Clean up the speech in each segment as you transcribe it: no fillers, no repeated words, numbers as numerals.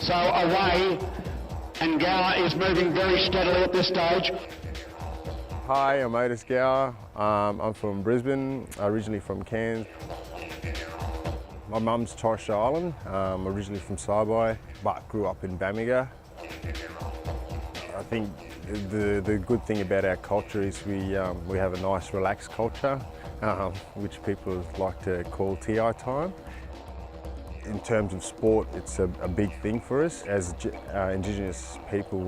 So away, and Gowa is moving very steadily at this stage. Hi, I'm Otis Gowa. I'm from Brisbane, originally from Cairns. My mum's Torres Strait Island, originally from Saibai, but grew up in Bamaga. I think the good thing about our culture is we have a nice relaxed culture, which people like to call TI time. In terms of sport, it's a big thing for us. As Indigenous people,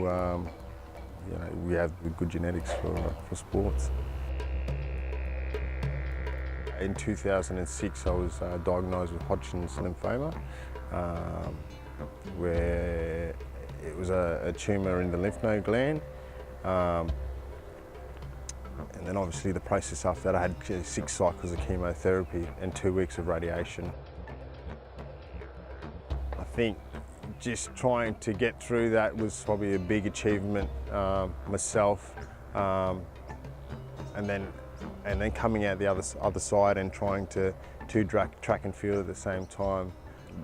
we have good genetics for sports. In 2006, I was diagnosed with Hodgkin's lymphoma, where it was a tumour in the lymph node gland. And then obviously the process after that, I had 6 cycles of chemotherapy and 2 weeks of radiation. I think just trying to get through that was probably a big achievement myself, and then coming out the other side and trying to track and field at the same time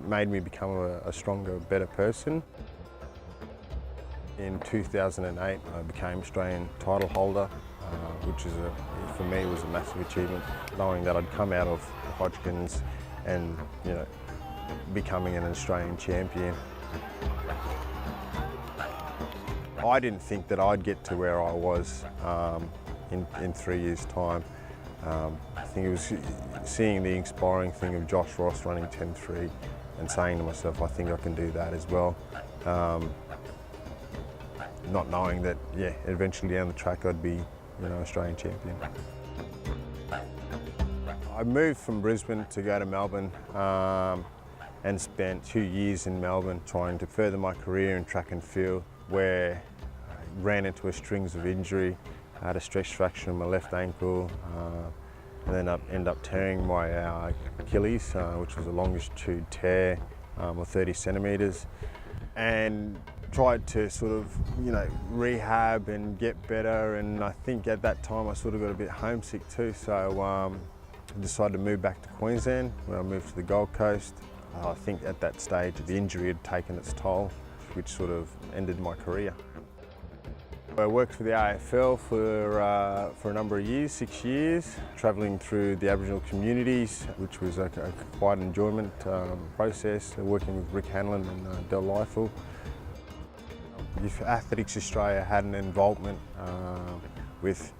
made me become a stronger, better person. In 2008, I became Australian title holder, which is for me was a massive achievement, knowing that I'd come out of Hodgkin's and becoming an Australian champion. I didn't think that I'd get to where I was in 3 years' time. I think it was seeing the inspiring thing of Josh Ross running 10.3 and saying to myself, I think I can do that as well. Not knowing that, eventually down the track I'd be, Australian champion. I moved from Brisbane to go to Melbourne and spent 2 years in Melbourne trying to further my career in track and field, where I ran into a strings of injury. I had a stress fracture in my left ankle, and then ended up tearing my Achilles, which was a longitude tear of 30 centimetres, and tried to sort of, rehab and get better. And I think at that time I sort of got a bit homesick too, so I decided to move back to Queensland when I moved to the Gold Coast. I think at that stage the injury had taken its toll, which sort of ended my career. I worked for the AFL for a number of years, 6 years, travelling through the Aboriginal communities, which was quite an enjoyment process, working with Rick Hanlon and Del Leifel. If Athletics Australia had an involvement with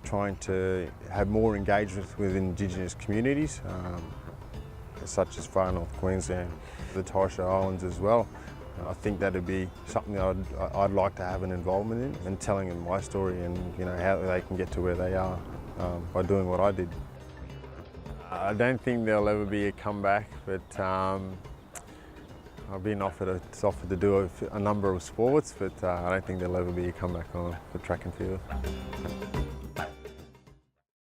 trying to have more engagement with Indigenous communities, such as far north Queensland, the Torres Strait Islands as well. I think that'd be something that I'd like to have an involvement in, and telling them my story and how they can get to where they are by doing what I did. I don't think there'll ever be a comeback, but I've been offered to do a number of sports, but I don't think there'll ever be a comeback for track and field.